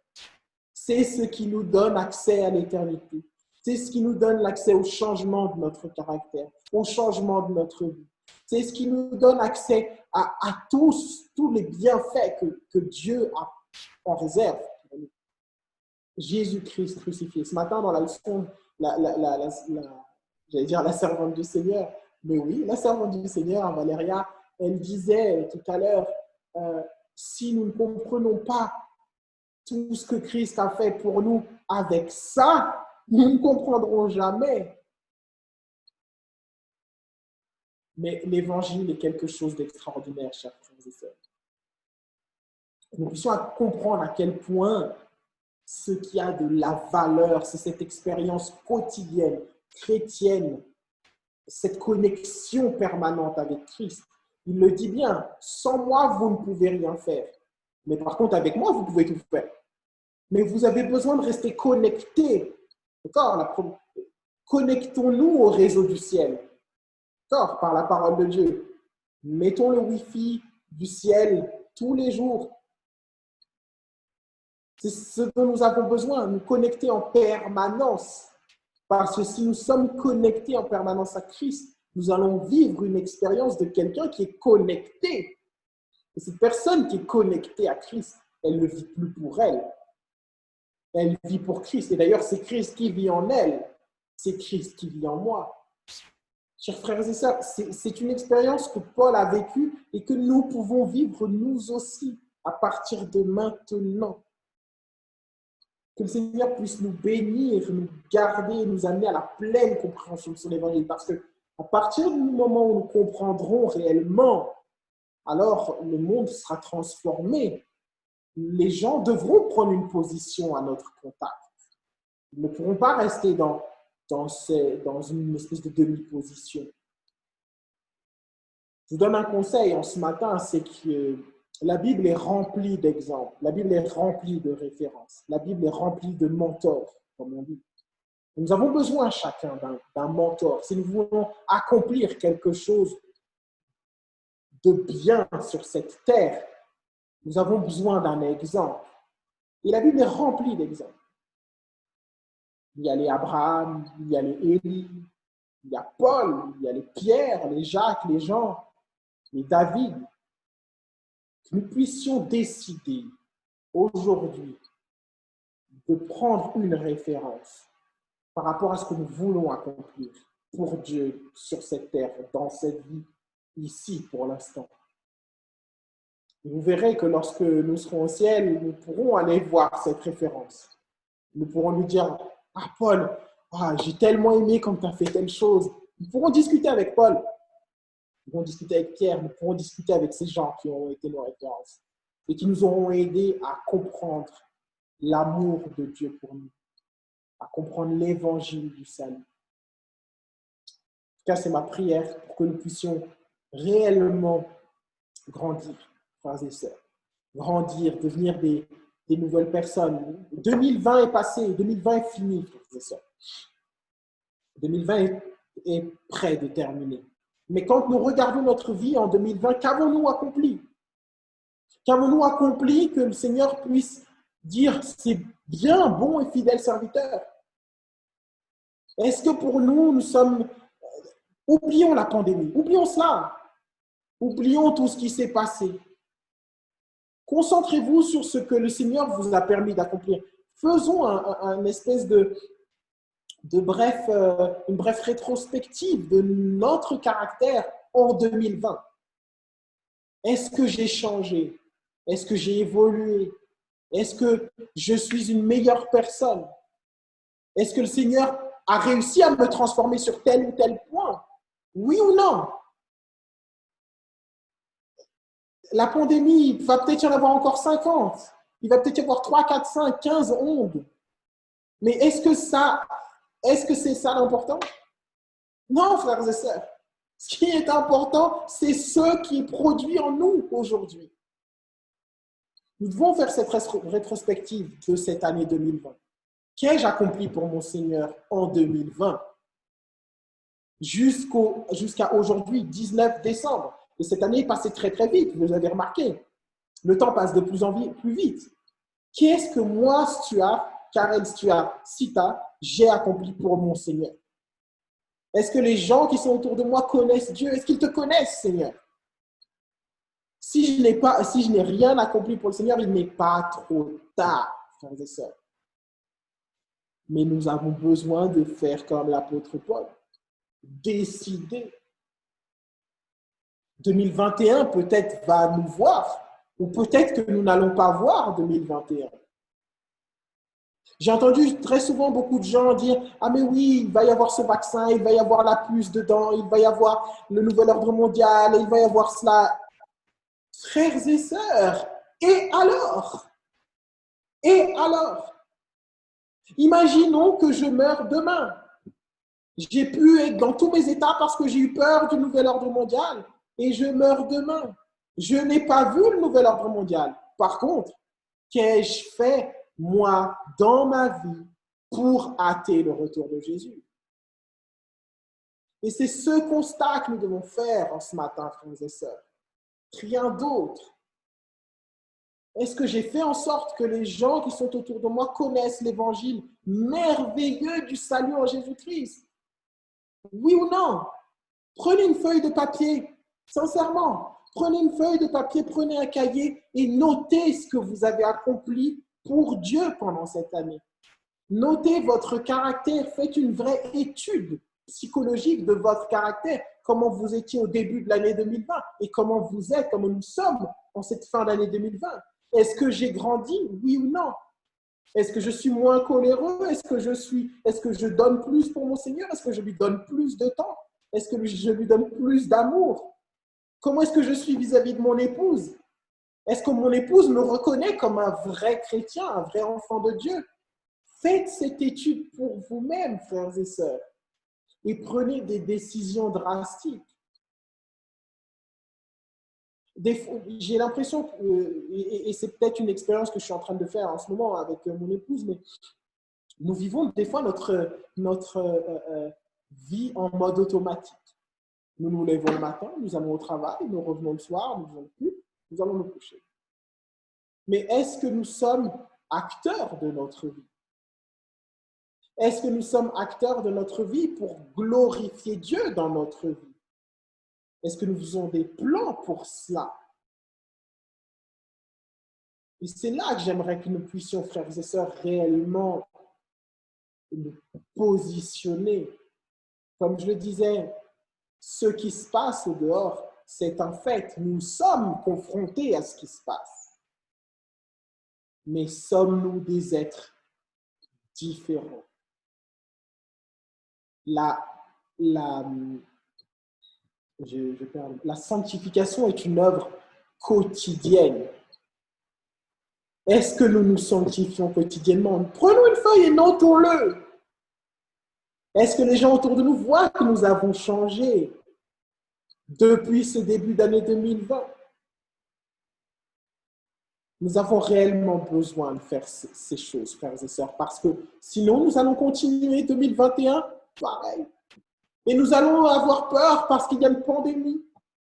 C'est ce qui nous donne accès à l'éternité. C'est ce qui nous donne l'accès au changement de notre caractère, au changement de notre vie. C'est ce qui nous donne accès à tous les bienfaits que Dieu a en réserve pour nous. Jésus-Christ crucifié. Ce matin, dans la leçon, j'allais dire la servante du Seigneur, mais oui, la servante du Seigneur, Valéria, elle disait tout à l'heure, si nous ne comprenons pas tout ce que Christ a fait pour nous avec ça, nous ne comprendrons jamais. Mais l'évangile est quelque chose d'extraordinaire, chers frères et sœurs. Nous puissions comprendre à quel point ce qui a de la valeur, c'est cette expérience quotidienne, chrétienne, cette connexion permanente avec Christ. Il le dit bien, sans moi, vous ne pouvez rien faire. Mais par contre, avec moi, vous pouvez tout faire. Mais vous avez besoin de rester connectés. D'accord? Connectons-nous au réseau du ciel. D'accord? Par la parole de Dieu. Mettons le Wi-Fi du ciel tous les jours. C'est ce dont nous avons besoin, nous connecter en permanence. Parce que si nous sommes connectés en permanence à Christ, nous allons vivre une expérience de quelqu'un qui est connecté. Et cette personne qui est connectée à Christ, elle ne vit plus pour elle. Elle vit pour Christ. Et d'ailleurs, c'est Christ qui vit en elle. C'est Christ qui vit en moi. Chers frères et sœurs, c'est une expérience que Paul a vécue et que nous pouvons vivre nous aussi à partir de maintenant. Que le Seigneur puisse nous bénir, nous garder, nous amener à la pleine compréhension de son évangile. Parce qu'à partir du moment où nous comprendrons réellement, alors le monde sera transformé. Les gens devront prendre une position à notre contact. Ils ne pourront pas rester dans une espèce de demi-position. Je vous donne un conseil en ce matin, c'est que la Bible est remplie d'exemples, la Bible est remplie de références, la Bible est remplie de mentors, comme on dit. Nous avons besoin chacun d'un mentor. Si nous voulons accomplir quelque chose de bien sur cette terre, nous avons besoin d'un exemple. Et la Bible est remplie d'exemples. Il y a les Abraham, il y a les Élie, il y a Paul, il y a les Pierre, les Jacques, les Jean, les David. Que nous puissions décider aujourd'hui de prendre une référence par rapport à ce que nous voulons accomplir pour Dieu sur cette terre, dans cette vie, ici pour l'instant. Vous verrez que lorsque nous serons au ciel, nous pourrons aller voir cette référence. Nous pourrons lui dire, « Ah Paul, j'ai tellement aimé quand tu as fait telle chose. » Nous pourrons discuter avec Paul. Nous pourrons discuter avec Pierre. Nous pourrons discuter avec ces gens qui ont été nos références et qui nous auront aidés à comprendre l'amour de Dieu pour nous, à comprendre l'évangile du salut. En tout cas, c'est ma prière pour que nous puissions réellement grandir, frères et sœurs. Grandir, devenir des nouvelles personnes. 2020 est passé, 2020 est fini, frères et sœurs. 2020 est près de terminer. Mais quand nous regardons notre vie en 2020, qu'avons-nous accompli? Qu'avons-nous accompli que le Seigneur puisse dire « c'est bien, bon et fidèle serviteur ». Est-ce que pour nous, nous sommes… Oublions la pandémie, oublions cela. Oublions tout ce qui s'est passé. Concentrez-vous sur ce que le Seigneur vous a permis d'accomplir. Faisons un espèce une brève rétrospective de notre caractère en 2020. Est-ce que j'ai changé? Est-ce que j'ai évolué? Est-ce que je suis une meilleure personne? Est-ce que le Seigneur a réussi à me transformer sur tel ou tel point? Oui ou non? La pandémie, il va peut-être y en avoir encore 50. Il va peut-être y avoir 3, 4, 5, 15 ondes. Mais est-ce que c'est ça l'important? Non, frères et sœurs. Ce qui est important, c'est ce qui est produit en nous aujourd'hui. Nous devons faire cette rétrospective de cette année 2020. Qu'ai-je accompli pour mon Seigneur en 2020? Jusqu'à aujourd'hui, 19 décembre. Et cette année est passée très très vite, vous avez remarqué. Le temps passe de plus en plus vite. Qu'est-ce que moi, Stuart, Karel Stuart, Sita, j'ai accompli pour mon Seigneur? Est-ce que les gens qui sont autour de moi connaissent Dieu? Est-ce qu'ils te connaissent, Seigneur? Si je n'ai rien accompli pour le Seigneur, il n'est pas trop tard, frères et sœurs. Mais nous avons besoin de faire comme l'apôtre Paul. Décider. 2021 peut-être va nous voir, ou peut-être que nous n'allons pas voir 2021. J'ai entendu très souvent beaucoup de gens dire « Ah mais oui, il va y avoir ce vaccin, il va y avoir la puce dedans, il va y avoir le nouvel ordre mondial, il va y avoir cela. » Frères et sœurs, et alors? Et alors? Imaginons que je meurs demain. J'ai pu être dans tous mes états parce que j'ai eu peur du nouvel ordre mondial et je meurs demain. Je n'ai pas vu le nouvel ordre mondial. Par contre, qu'ai-je fait, moi, dans ma vie pour hâter le retour de Jésus? Et c'est ce constat que nous devons faire en ce matin, frères et sœurs. Rien d'autre. Est-ce que j'ai fait en sorte que les gens qui sont autour de moi connaissent l'évangile merveilleux du salut en Jésus-Christ? Oui ou non? Prenez une feuille de papier, sincèrement. Prenez une feuille de papier, prenez un cahier et notez ce que vous avez accompli pour Dieu pendant cette année. Notez votre caractère, faites une vraie étude psychologique de votre caractère, comment vous étiez au début de l'année 2020 et comment vous êtes, comment nous sommes en cette fin d'année 2020. Est-ce que j'ai grandi? Oui ou non? Est-ce que je suis moins coléreux? Est-ce que je donne plus pour mon Seigneur? Est-ce que je lui donne plus de temps? Est-ce que je lui donne plus d'amour? Comment est-ce que je suis vis-à-vis de mon épouse? Est-ce que mon épouse me reconnaît comme un vrai chrétien, un vrai enfant de Dieu? Faites cette étude pour vous-même, frères et sœurs, et prenez des décisions drastiques. J'ai l'impression, et c'est peut-être une expérience que je suis en train de faire en ce moment avec mon épouse, mais nous vivons des fois notre vie en mode automatique. Nous nous levons le matin, nous allons au travail, nous revenons le soir, nous allons plus, nous allons nous coucher. Mais est-ce que nous sommes acteurs de notre vie? Est-ce que nous sommes acteurs de notre vie pour glorifier Dieu dans notre vie? Est-ce que nous faisons des plans pour cela? Et c'est là que j'aimerais que nous puissions, frères et sœurs, réellement nous positionner. Comme je le disais, ce qui se passe au dehors, c'est un fait. Nous sommes confrontés à ce qui se passe. Mais sommes-nous des êtres différents? La sanctification est une œuvre quotidienne. Est-ce que nous nous sanctifions quotidiennement? Prenons une feuille et notons-le. Est-ce que les gens autour de nous voient que nous avons changé depuis ce début d'année 2020? Nous avons réellement besoin de faire ces choses, frères et sœurs, parce que sinon, nous allons continuer 2021 pareil. Et nous allons avoir peur parce qu'il y a une pandémie,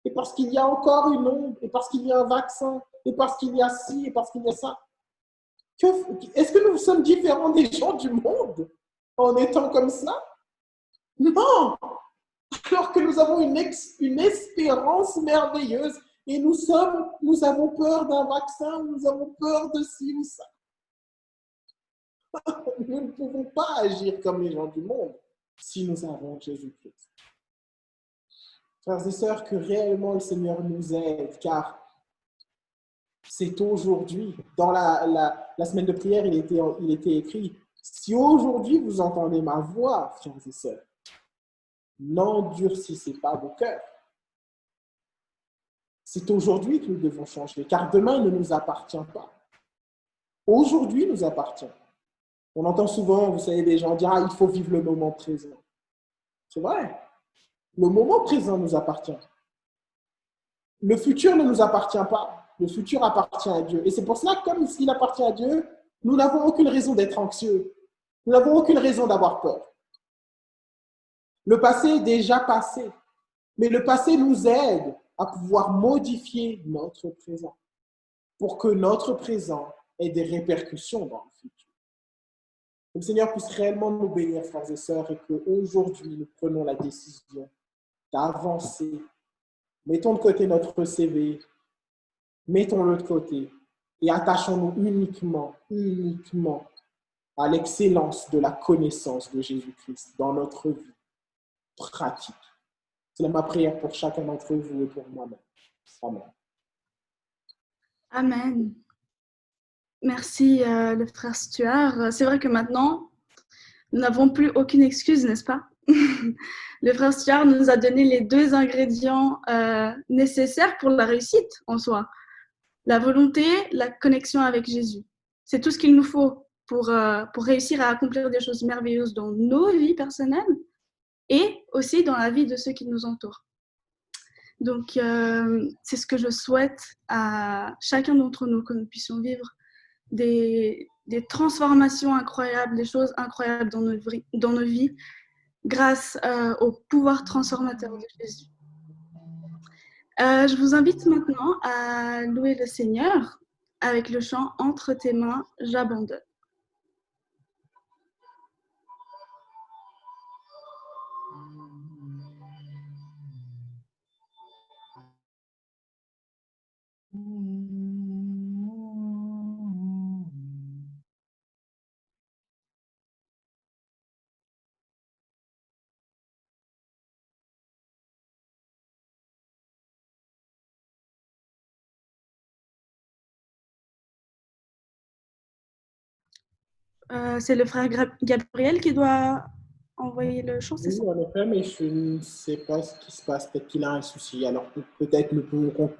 et parce qu'il y a encore une onde, et parce qu'il y a un vaccin, et parce qu'il y a ci, et parce qu'il y a ça. Est-ce que nous sommes différents des gens du monde en étant comme ça? Non! Alors que nous avons une espérance merveilleuse et nous avons peur d'un vaccin, nous avons peur de ci ou ça. Nous ne pouvons pas agir comme les gens du monde si nous avons Jésus-Christ. Frères et sœurs, que réellement le Seigneur nous aide, car c'est aujourd'hui, dans la semaine de prière, il était écrit, si aujourd'hui vous entendez ma voix, frères et sœurs, n'endurcissez pas vos cœurs. C'est aujourd'hui que nous devons changer, car demain ne nous appartient pas. Aujourd'hui nous appartient. On entend souvent, vous savez, des gens dire « Ah, il faut vivre le moment présent ». C'est vrai. Le moment présent nous appartient. Le futur ne nous appartient pas. Le futur appartient à Dieu. Et c'est pour cela que comme il appartient à Dieu, nous n'avons aucune raison d'être anxieux. Nous n'avons aucune raison d'avoir peur. Le passé est déjà passé. Mais le passé nous aide à pouvoir modifier notre présent. pour que notre présent ait des répercussions dans le futur. Que le Seigneur puisse réellement nous bénir, frères et sœurs, et qu'aujourd'hui, nous prenons la décision d'avancer. Mettons de côté notre CV, mettons-le de côté et attachons-nous uniquement à l'excellence de la connaissance de Jésus-Christ dans notre vie pratique. C'est ma prière pour chacun d'entre vous et pour moi-même. Amen. Amen. Merci, le frère Stuart. C'est vrai que maintenant, nous n'avons plus aucune excuse, n'est-ce pas? Le frère Stuart nous a donné les 2 ingrédients nécessaires pour la réussite en soi. La volonté, la connexion avec Jésus. C'est tout ce qu'il nous faut pour réussir à accomplir des choses merveilleuses dans nos vies personnelles et aussi dans la vie de ceux qui nous entourent. Donc, c'est ce que je souhaite à chacun d'entre nous, que nous puissions vivre des transformations incroyables, des choses incroyables dans nos vies grâce au pouvoir transformateur de Jésus. Je vous invite maintenant à louer le Seigneur avec le chant « Entre tes mains, j'abandonne ». C'est le frère Gabriel qui doit envoyer le chant, c'est Oui, ça? en effet, mais je ne sais pas ce qui se passe. Peut-être qu'il a un souci. Alors peut-être nous pouvons...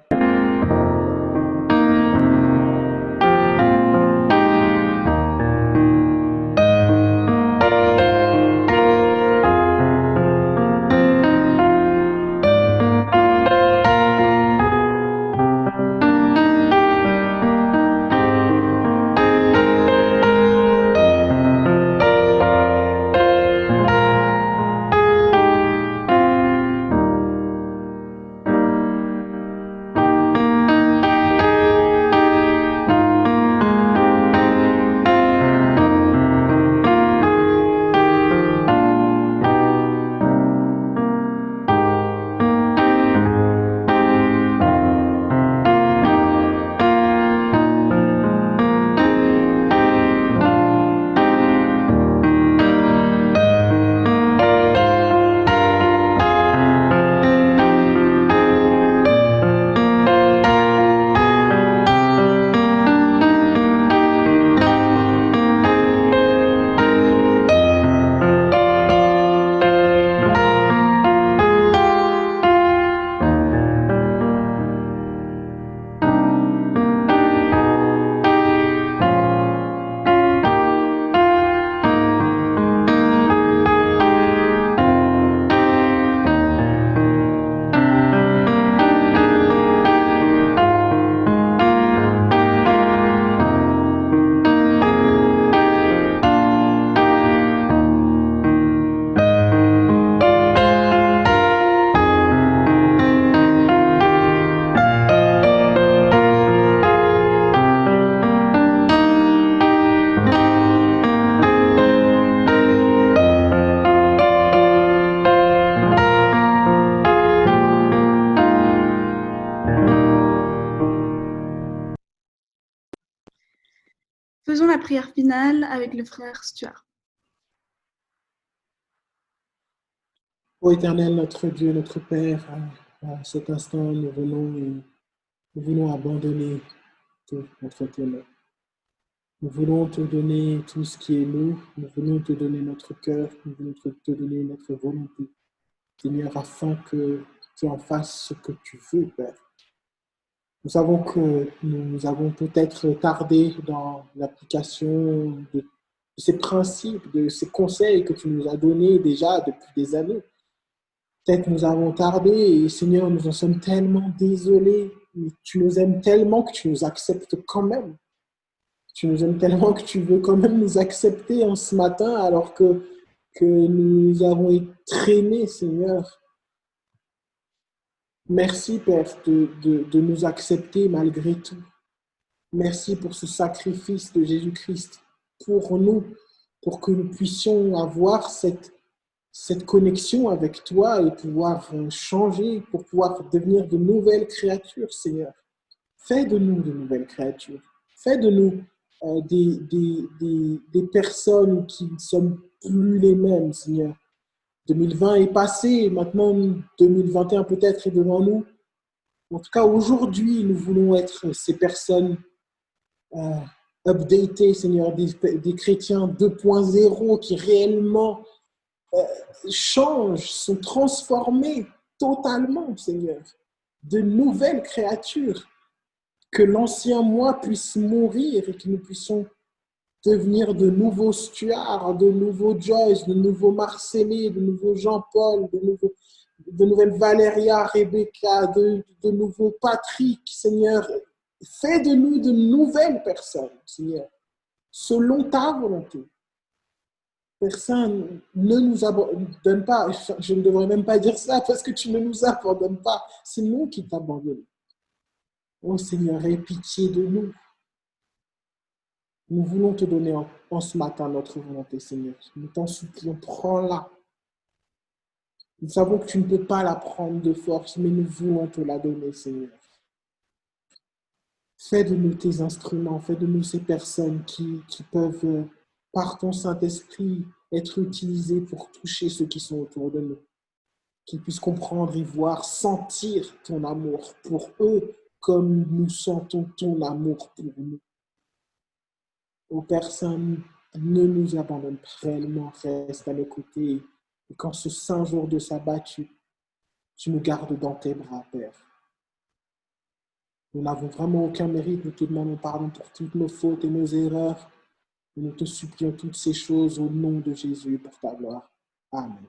Faisons la prière finale avec le frère Stuart. Ô Éternel, notre Dieu, notre Père, à cet instant, nous venons abandonner tout entre tes mains. Nous voulons te donner tout ce qui est nous, nous voulons te donner notre cœur, nous voulons te donner notre volonté, Seigneur, afin que tu en fasses ce que tu veux, Père. Nous savons que nous avons peut-être tardé dans l'application de ces principes, de ces conseils que tu nous as donnés déjà depuis des années. Peut-être que nous avons tardé et Seigneur, nous en sommes tellement désolés, mais tu nous aimes tellement que tu nous acceptes quand même. Tu nous aimes tellement que tu veux quand même nous accepter en ce matin alors que nous avons été traînés, Seigneur. Merci, Père, de nous accepter malgré tout. Merci pour ce sacrifice de Jésus-Christ pour nous, pour que nous puissions avoir cette connexion avec toi et pouvoir changer, pour pouvoir devenir de nouvelles créatures, Seigneur. Fais de nous de nouvelles créatures. Fais de nous des personnes qui ne sont plus les mêmes, Seigneur. 2020 est passé, maintenant 2021 peut-être est devant nous. En tout cas, aujourd'hui, nous voulons être ces personnes updatées, Seigneur, des chrétiens 2.0 qui réellement changent, sont transformés totalement, Seigneur, de nouvelles créatures. Que l'ancien moi puisse mourir et que nous puissions devenir de nouveaux Stuart, de nouveaux Joyce, de nouveaux Marcelé, de nouveaux Jean-Paul, de nouvelles Valéria, Rebecca, de nouveaux Patrick, Seigneur. Fais de nous de nouvelles personnes, Seigneur, selon ta volonté. Personne ne nous abandonne pas. Je ne devrais même pas dire ça parce que tu ne nous abandonnes pas. C'est nous qui t'abandonnons. Oh Seigneur, aie pitié de nous. Nous voulons te donner en ce matin notre volonté, Seigneur. Nous t'en supplions, prends-la. Nous savons que tu ne peux pas la prendre de force, mais nous voulons te la donner, Seigneur. Fais de nous tes instruments, fais de nous ces personnes qui peuvent, par ton Saint-Esprit, être utilisées pour toucher ceux qui sont autour de nous. Qu'ils puissent comprendre et voir, sentir ton amour pour eux, comme nous sentons ton amour pour nous. Ô personne, ne nous abandonne pas réellement, reste à nos côtés. Et quand ce saint jour de sabbat, tu nous gardes dans tes bras, Père. Nous n'avons vraiment aucun mérite, nous te demandons pardon pour toutes nos fautes et nos erreurs. Et nous te supplions toutes ces choses au nom de Jésus pour ta gloire. Amen.